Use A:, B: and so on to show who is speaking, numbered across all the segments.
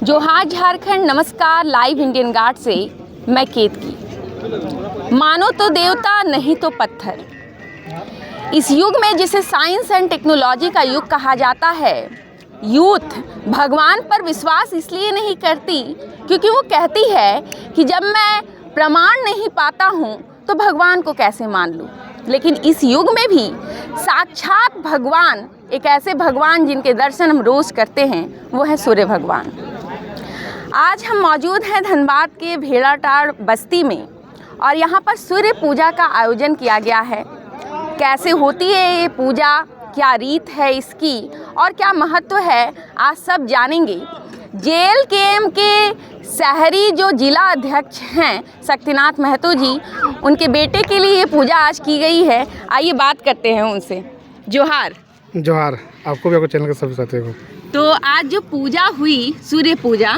A: जोहार झारखंड, नमस्कार। Live Indian guard से मैं केतकी। मानो तो देवता, नहीं तो पत्थर। इस युग में जिसे साइंस एंड टेक्नोलॉजी का युग कहा जाता है, यूथ भगवान पर विश्वास इसलिए नहीं करती क्योंकि वो कहती है कि जब मैं प्रमाण नहीं पाता हूँ तो भगवान को कैसे मान लूँ। लेकिन इस युग में भी साक्षात भगवान, एक ऐसे भगवान जिनके दर्शन हम रोज़ करते हैं, वो है सूर्य भगवान। आज हम मौजूद हैं धनबाद के भेड़ाटाड़ बस्ती में और यहाँ पर सूर्य पूजा का आयोजन किया गया है। कैसे होती है ये पूजा, क्या रीत है इसकी और क्या महत्व है, आज सब जानेंगे। JLKM के शहरी जो जिला अध्यक्ष हैं शक्तिनाथ महतो जी, उनके बेटे के लिए ये पूजा आज की गई है। आइए बात करते हैं उनसे। जोहार।
B: जोहार, आपको भी आपको चैनल के सभी साथियों को।
A: तो आज जो पूजा हुई, सूर्य पूजा,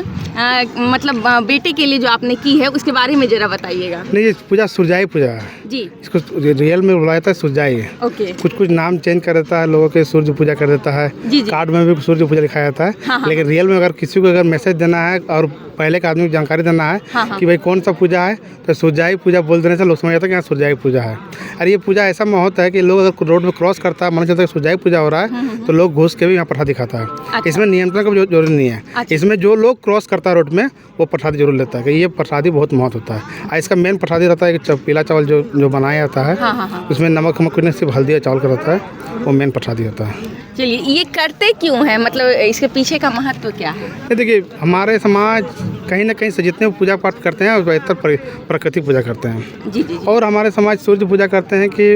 A: मतलब बेटे के लिए जो आपने की है, उसके बारे में ज़रा बताइएगा।
B: नहीं, ये पूजा सूरजाई पूजा है
A: जी।
B: इसको रियल में बुलाया था सूरजाई।
A: ओके।
B: कुछ नाम चेंज कर देता है, लोगों के सूर्य पूजा कर देता है।
A: जी।
B: कार्ड में भी सूर्य पूजा लिखा जाता है।
A: हाँ।
B: लेकिन रियल में अगर किसी को अगर मैसेज देना है और पहले के आदमी को जानकारी देना है कि भाई कौन सा पूजा है, तो सूरजाई पूजा बोल देने से लोग समझ जाते हैं कि यहाँ सूरजाई पूजा है। और ये पूजा ऐसा महत्व है कि लोग अगर रोड में क्रॉस करता है, मान चलता है सूरजाई पूजा हो रहा है, तो लोग घुस के भी यहाँ प्रसादी खाता है।
A: अच्छा।
B: इसमें नियंत्रण का जरूरी नहीं है।
A: अच्छा।
B: इसमें जो लोग क्रॉस करता है रोड में, वो प्रसादी जरूर लेता है कि ये प्रसादी बहुत महत्व होता है। और इसका मेन प्रसादी रहता है कि पीला चावल जो बनाया जाता है,
A: हाँ।
B: उसमें नमक नहीं, सिर्फ हल्दी और चावल का रहता है, वो मेन प्रसादी होता है।
A: चलिए, ये करते क्यों हैं, मतलब इसके पीछे का महत्व क्या है?
B: ये देखिए, हमारे समाज कहीं ना कहीं से जितने पूजा पाठ करते हैं, बेहतर प्रकृति पूजा करते हैं।
A: जी।
B: और हमारे समाज सूर्य पूजा करते हैं कि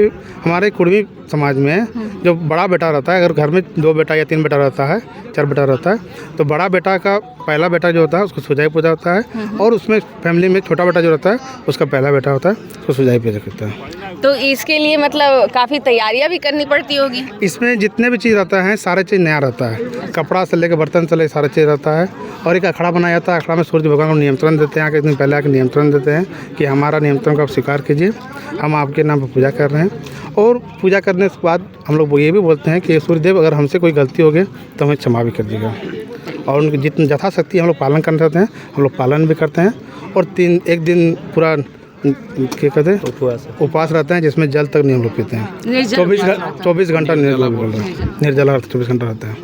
B: हमारे कुर्मी समाज में जो बड़ा बेटा रहता है, अगर घर में 2 बेटा या 3 बेटा रहता है, 4 बेटा रहता है, तो बड़ा बेटा का पहला बेटा जो होता है उसको सूरजाई पूजा होता है। और उसमें फैमिली में छोटा बेटा जो रहता है, उसका पहला बेटा होता है, उसको सूरजाई पूजा करता है।
A: तो इसके लिए मतलब काफ़ी तैयारियां भी करनी पड़ती होगी।
B: इसमें जितने भी चीज़ रहता है, सारे चीज़ नया रहता है। कपड़ा से लेकर बर्तन से लेकर सारा चीज़ रहता है। और एक अखड़ा बनाया जाता है। अखड़ा में सूर्य भगवान को नियंत्रण देते हैं, आके दिन पहले आके नियंत्रण देते हैं कि हमारा नियंत्रण को आप स्वीकार कीजिए, हम आपके नाम पर पूजा कर रहे हैं। और पूजा करने के बाद हम लोग ये भी बोलते हैं कि सूर्यदेव, अगर हमसे कोई गलती हो गई तो हमें क्षमा भी कर दीजिएगा। और उनकी जितनी यथाशक्ति हम लोग पालन करते रहते हैं, हम लोग पालन भी करते हैं। और एक दिन पूरा क्या कहते हैं, उपवास रहते हैं, जिसमें जल तक नहीं हम लोग पीते हैं। 24 घंटा निर्जला 24 घंटा रहता है।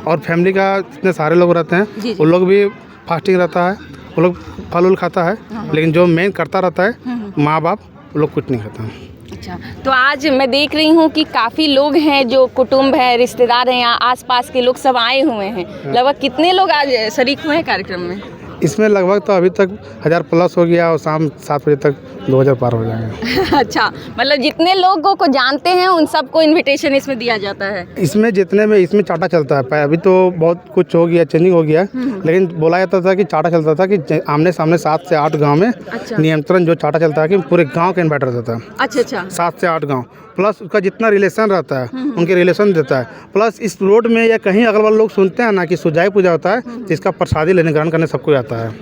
B: और फैमिली का जितने सारे लोग रहते हैं, उन लोग भी फास्टिंग रहता है, वो लोग फल उल खाता है। लेकिन जो मेन करता रहता है माँ बाप, वो लोग कुछ नहीं खाता।
A: अच्छा, तो आज मैं देख रही हूँ कि काफ़ी लोग हैं, जो कुटुंब है, रिश्तेदार हैं, यहाँ आसपास के लोग सब आए हुए हैं। लगभग कितने लोग आज शरीक हुए हैं कार्यक्रम में?
B: इसमें लगभग तो अभी तक 1000 प्लस हो गया और शाम 7 बजे तक 2000 पार हो जाएंगे। अच्छा,
A: मतलब जितने लोगों को जानते हैं उन सबको इनविटेशन इसमें दिया जाता है।
B: इसमें इसमें चाटा चलता है। अभी तो बहुत कुछ हो गया, चेंजिंग हो गया, लेकिन बोला जाता था कि चाटा चलता था कि आमने सामने 7 से 8 गाँव में नियंत्रण जो चाटा चलता है कि पूरे गाँव का इन्वर्टर रहता है।
A: अच्छा।
B: 7 से 8 गाँव प्लस उसका जितना रिलेशन रहता है, उनके रिलेशन देता है। प्लस इस रोड में या कहीं अगल बगल लोग सुनते हैं ना कि सूरजाई पूजा होता है, जिसका प्रसादी लेने ग्रहण करने सबको आता है।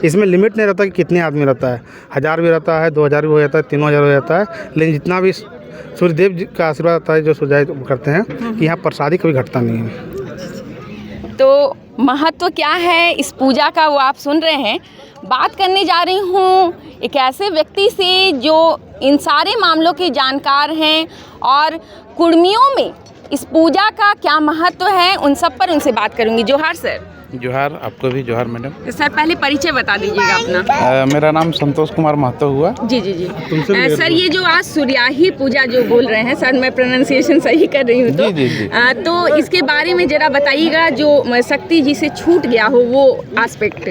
B: इसमें लिमिट नहीं रहता कि कितने आदमी रहता है, 1000 भी रहता है, 2000 भी हो जाता है, 3000 हो जाता है। लेकिन जितना भी सूर्यदेव जी का आशीर्वाद आता है, जो सूरजाई करते हैं, कि यहाँ प्रसादी कभी घटता नहीं है।
A: तो महत्व क्या है इस पूजा का, वो आप सुन रहे हैं। बात करने जा रही हूँ एक ऐसे व्यक्ति से जो इन सारे मामलों के जानकार हैं और कुर्मियों में इस पूजा का क्या महत्व है, उन सब पर उनसे बात करूँगी। जोहार सर।
C: जोहार, आपको भी जोहार मैडम।
A: सर, पहले परिचय बता दीजिएगा अपना।
C: मेरा नाम संतोष कुमार महतो हुआ।
A: जी। सर, ये जो आज सूर्याही पूजा जो बोल रहे हैं, सर मैं प्रोनाउंसिएशन सही कर रही हूँ तो?
C: जी।
A: तो इसके बारे में जरा बताइएगा, जो शक्ति जी से छूट गया हो वो एस्पेक्ट।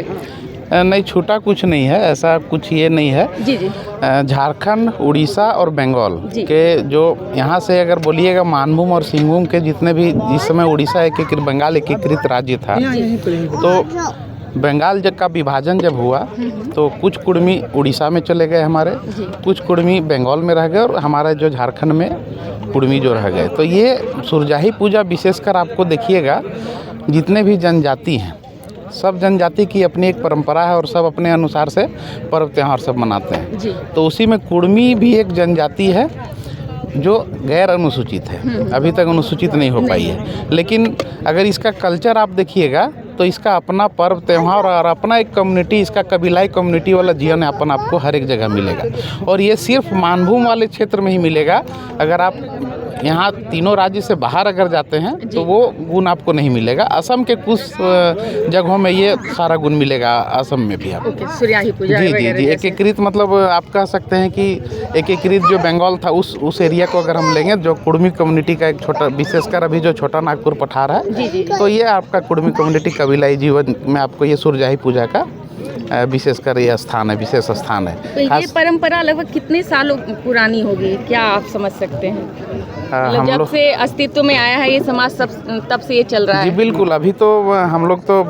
C: नहीं, छूटा कुछ नहीं है, ऐसा कुछ ये नहीं है।
A: जी।
C: झारखंड, उड़ीसा और बंगाल के जो यहाँ से अगर बोलिएगा मानभूम और सिंहभूम के जितने भी, जिस समय उड़ीसा एकीकृत, बंगाल एकीकृत राज्य था, तो बंगाल का विभाजन जब हुआ तो कुछ कुर्मी उड़ीसा में चले गए हमारे, कुछ कुर्मी बंगाल में रह गए और हमारा जो झारखंड में कुर्मी जो रह गए। तो ये सूरजाही पूजा विशेषकर आपको देखिएगा, जितने भी जनजाति हैं, सब जनजाति की अपनी एक परंपरा है और सब अपने अनुसार से पर्व त्यौहार सब मनाते हैं। तो उसी में कुर्मी भी एक जनजाति है जो गैर अनुसूचित है, अभी तक अनुसूचित नहीं हो पाई है। लेकिन अगर इसका कल्चर आप देखिएगा तो इसका अपना पर्व त्यौहार और अपना एक कम्युनिटी, इसका कबीलाई कम्युनिटी वाला जीवन यापन आपको हर एक जगह मिलेगा। और ये सिर्फ मानभूम वाले क्षेत्र में ही मिलेगा। अगर आप यहाँ तीनों राज्य से बाहर अगर जाते हैं तो वो गुण आपको नहीं मिलेगा। असम के कुछ जगहों में ये सारा गुण मिलेगा, असम में भी आपको।
A: सूर्याही पूजा
C: जी जी जी, एकीकृत मतलब आप कह सकते हैं कि एकीकृत जो बंगाल था उस एरिया को अगर हम लेंगे, जो कुड़मी कम्युनिटी का एक छोटा, विशेषकर अभी जो छोटा नागपुर पठार है, तो ये आपका कुड़मी कम्युनिटी कबीलाई जीवन में आपको ये सूर्याही पूजा का विशेषकर ये स्थान है, विशेष स्थान है।
A: तो ये परंपरा लगभग कितने सालों पुरानी होगी, क्या आप समझ सकते हैं? मतलब जब से अस्तित्व में आया है ये समाज, तब से ये चल रहा है?
C: जी बिल्कुल। अभी तो हम लोग तो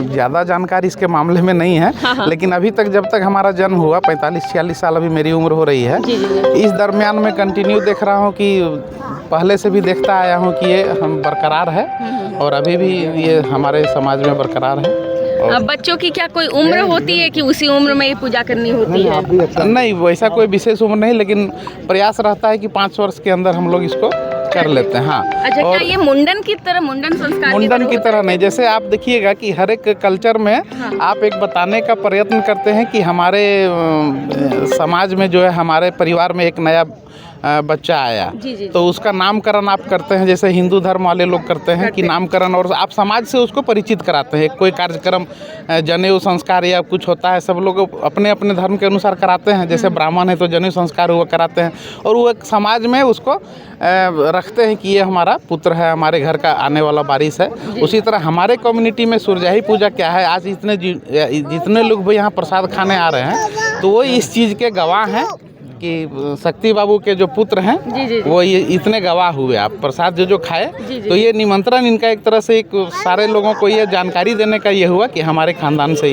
C: ज़्यादा जानकारी इसके मामले में नहीं है, लेकिन अभी तक जब तक हमारा जन्म हुआ 45-46 साल अभी मेरी उम्र हो रही है, इस दरमियान में कंटिन्यू देख रहा हूँ कि पहले से भी देखता आया हूँ कि ये हम बरकरार है और अभी भी ये हमारे समाज में बरकरार है।
A: बच्चों की क्या कोई उम्र होती है कि उसी उम्र में ये पूजा करनी होती है?
C: नहीं, वैसा कोई विशेष उम्र नहीं, लेकिन प्रयास रहता है कि 5 वर्ष के अंदर हम लोग इसको कर लेते हैं। हाँ।
A: अच्छा, क्या ये मुंडन की तरह, मुंडन संस्कार
C: मुंडन की तरह नहीं। जैसे आप देखिएगा कि हर एक कल्चर में आप एक बताने का प्रयत्न करते हैं कि हमारे समाज में जो है, हमारे परिवार में एक नया बच्चा आया, तो उसका नामकरण आप करते हैं, जैसे हिंदू धर्म वाले लोग करते हैं कि नामकरण, और आप समाज से उसको परिचित कराते हैं। कोई कार्यक्रम, जनेऊ संस्कार या कुछ होता है, सब लोग अपने अपने धर्म के अनुसार कराते हैं। जैसे ब्राह्मण है तो जनेऊ संस्कार वो कराते हैं, और वो एक समाज में उसको रखते हैं कि ये हमारा पुत्र है, हमारे घर का आने वाला वारिस है। उसी तरह हमारे कम्युनिटी में सूर्याही पूजा क्या है, आज जितने लोग भी यहाँ प्रसाद खाने आ रहे हैं, तो वो इस चीज़ के गवाह हैं कि शक्ति बाबू के जो पुत्र हैं वो ये इतने गवाह हुए। आप प्रसाद जो खाए, तो ये निमंत्रण इनका एक तरह से एक सारे लोगों को ये जानकारी देने का ये हुआ कि हमारे खानदान से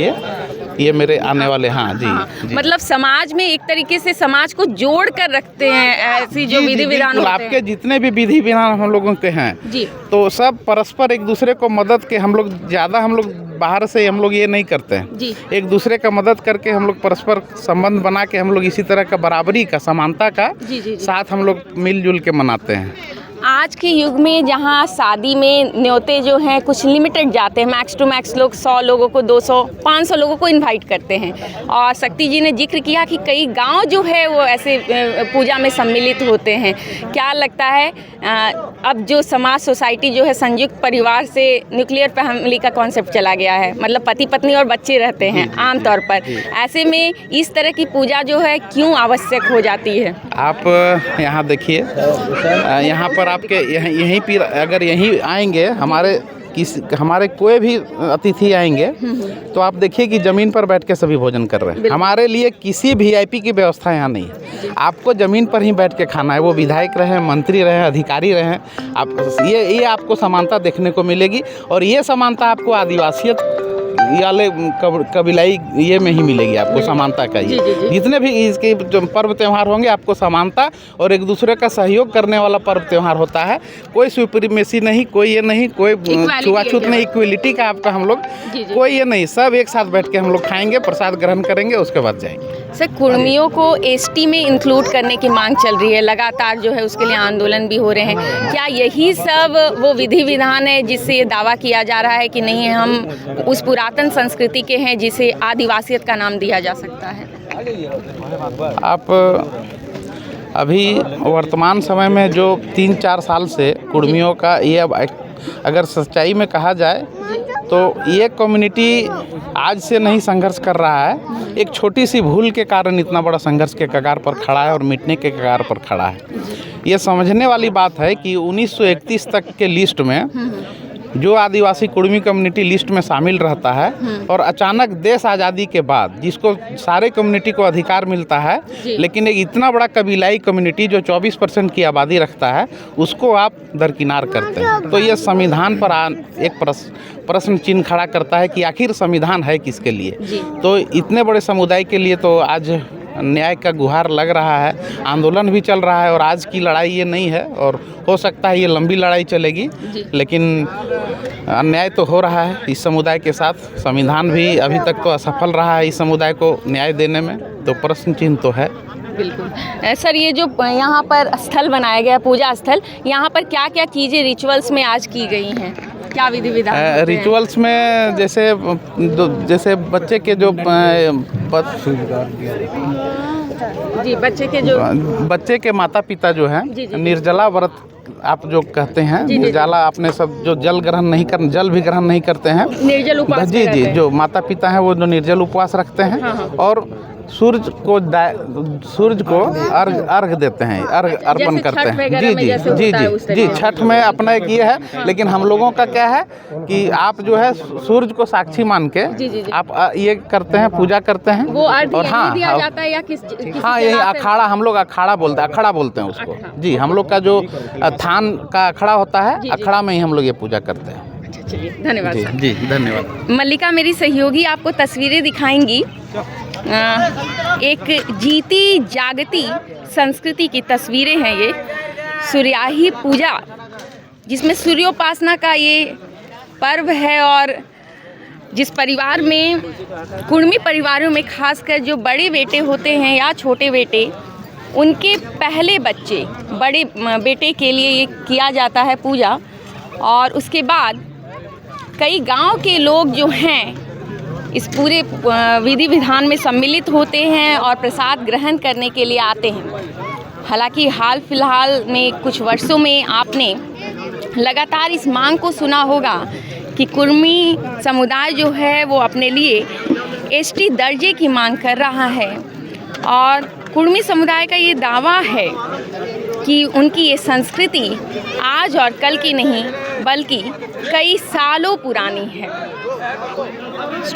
C: ये मेरे आने वाले। हाँ जी।
A: मतलब समाज में एक तरीके से समाज को जोड़ कर रखते हैं, ऐसी जो विधि विधान होते हैं।
C: आपके जितने भी विधि विधान हम लोगों के हैं जी, तो सब परस्पर एक दूसरे को मदद के, हम लोग बाहर से हम लोग ये नहीं करते हैं जी। एक दूसरे का मदद करके हम लोग परस्पर संबंध बना के हम लोग इसी तरह का बराबरी का, समानता का साथ हम लोग मिलजुल के मनाते हैं।
A: आज के युग में जहाँ शादी में न्योते जो हैं कुछ लिमिटेड जाते हैं, मैक्स टू मैक्स लोग 100 लोगों को, 200, 500 लोगों को इनवाइट करते हैं। और शक्ति जी ने जिक्र किया कि कई गांव जो है वो ऐसे पूजा में सम्मिलित होते हैं। क्या लगता है अब जो समाज, सोसाइटी जो है संयुक्त परिवार से न्यूक्लियर फैमिली का कॉन्सेप्ट चला गया है, मतलब पति पत्नी और बच्चे रहते हैं आमतौर पर, ऐसे में इस तरह की पूजा जो है क्यों आवश्यक हो जाती है?
C: आप यहाँ देखिए, यहाँ पर आपके यहीं पर अगर यहीं आएंगे, हमारे कोई भी अतिथि आएंगे, तो आप देखिए कि ज़मीन पर बैठ के सभी भोजन कर रहे हैं। हमारे लिए किसी VIP की व्यवस्था यहाँ नहीं है। आपको ज़मीन पर ही बैठ के खाना है, वो विधायक रहे, मंत्री रहे, अधिकारी रहे, आप ये आपको समानता देखने को मिलेगी। और ये समानता आपको आदिवासियत वाले कबीलाई ये में ही मिलेगी आपको समानता का। ये जितने भी इसके जो पर्व त्यौहार होंगे, आपको समानता और एक दूसरे का सहयोग करने वाला पर्व त्यौहार होता है। कोई सुप्रीमेसी नहीं, कोई ये नहीं, कोई छुआछूत नहीं, इक्वलिटी का आपका हम लोग कोई ये नहीं, सब एक साथ बैठ के हम लोग खाएंगे, प्रसाद ग्रहण करेंगे, उसके बाद जाएंगे।
A: सर, कुर्मियों को ST में इंक्लूड करने की मांग चल रही है, लगातार जो है उसके लिए आंदोलन भी हो रहे हैं। क्या यही सब वो विधि विधान है जिससे ये दावा किया जा रहा है कि नहीं, हम उस पुरातन संस्कृति के हैं जिसे आदिवासियत का नाम दिया जा सकता है?
C: आप अभी वर्तमान समय में जो 3-4 साल से कुर्मियों का ये, अगर सच्चाई में कहा जाए तो ये कम्युनिटी आज से नहीं संघर्ष कर रहा है, एक छोटी सी भूल के कारण इतना बड़ा संघर्ष के कगार पर खड़ा है और मिटने के कगार पर खड़ा है। ये समझने वाली बात है कि 1931 तक के लिस्ट में जो आदिवासी कुर्मी कम्युनिटी लिस्ट में शामिल रहता है, और अचानक देश आज़ादी के बाद जिसको सारे कम्युनिटी को अधिकार मिलता है, लेकिन एक इतना बड़ा कबीलाई कम्युनिटी जो 24% की आबादी रखता है, उसको आप दरकिनार करते हैं। तो ये संविधान पर एक प्रश्न चिन्ह खड़ा करता है कि आखिर संविधान है किसके लिए। तो इतने बड़े समुदाय के लिए तो आज न्याय का गुहार लग रहा है, आंदोलन भी चल रहा है, और आज की लड़ाई ये नहीं है, और हो सकता है ये लंबी लड़ाई चलेगी, लेकिन अन्याय तो हो रहा है इस समुदाय के साथ। संविधान भी अभी तक तो असफल रहा है इस समुदाय को न्याय देने में, तो प्रश्न चिन्ह तो है।
A: बिल्कुल सर, ये जो यहाँ पर स्थल बनाया गया, पूजा स्थल, यहाँ पर क्या क्या चीज़ें रिचुअल्स में आज की गई हैं? क्या विधि विधान होते हैं?
C: रिचुअल्स में जैसे बच्चे के जो
A: जी, बच्चे के
C: माता पिता जो हैं
A: जी, जी।
C: निर्जला व्रत आप जो कहते हैं,
A: जी, जी।
C: निर्जला अपने सब जो जल भी ग्रहण नहीं करते हैं,
A: निर्जल उपवास
C: जी
A: करते
C: जी,
A: हैं।
C: जो माता पिता हैं वो जो निर्जल उपवास रखते हैं
A: हाँ, हाँ।
C: और सूर्य को अर्घ देते हैं, अर्पण
A: जैसे
C: करते
A: छठ
C: हैं।
A: वगैरह में जैसे
C: जी
A: होता है
C: जी
A: उस
C: जी,
A: तरीके से।
C: छठ में अपना एक ये है, लेकिन हम लोगों का क्या है कि आप जो है सूर्य को साक्षी मान के
A: जी, जी, जी।
C: आप ये करते हैं, पूजा करते हैं।
A: वो अर्घ
C: और
A: यहीं दिया जाता है या किसी
C: हाँ, यही
A: जगह से?
C: अखाड़ा, हम लोग अखाड़ा बोलते हैं उसको।
A: अखाड़ा।
C: जी, हम लोग का जो थान का अखाड़ा होता है,
A: जी, जी।
C: अखाड़ा में ही हम लोग ये पूजा करते हैं।
A: अच्छा, चलिए, धन्यवाद
C: जी
A: सर।
C: जी, धन्यवाद।
A: मल्लिका मेरी सहयोगी आपको तस्वीरें दिखाएंगी। एक जीती जागती संस्कृति की तस्वीरें हैं ये, सूर्याही पूजा, जिसमें सूर्योपासना का ये पर्व है। और जिस परिवार में, कुर्मी परिवारों में खासकर जो बड़े बेटे होते हैं या छोटे बेटे, उनके पहले बच्चे, बड़े बेटे के लिए ये किया जाता है पूजा। और उसके बाद कई गांव के लोग जो हैं इस पूरे विधि विधान में सम्मिलित होते हैं और प्रसाद ग्रहण करने के लिए आते हैं। हालांकि हाल फिलहाल में कुछ वर्षों में आपने लगातार इस मांग को सुना होगा कि कुर्मी समुदाय जो है वो अपने लिए एसटी दर्जे की मांग कर रहा है। और कुर्मी समुदाय का ये दावा है कि उनकी ये संस्कृति आज और कल की नहीं बल्कि कई सालों पुरानी है।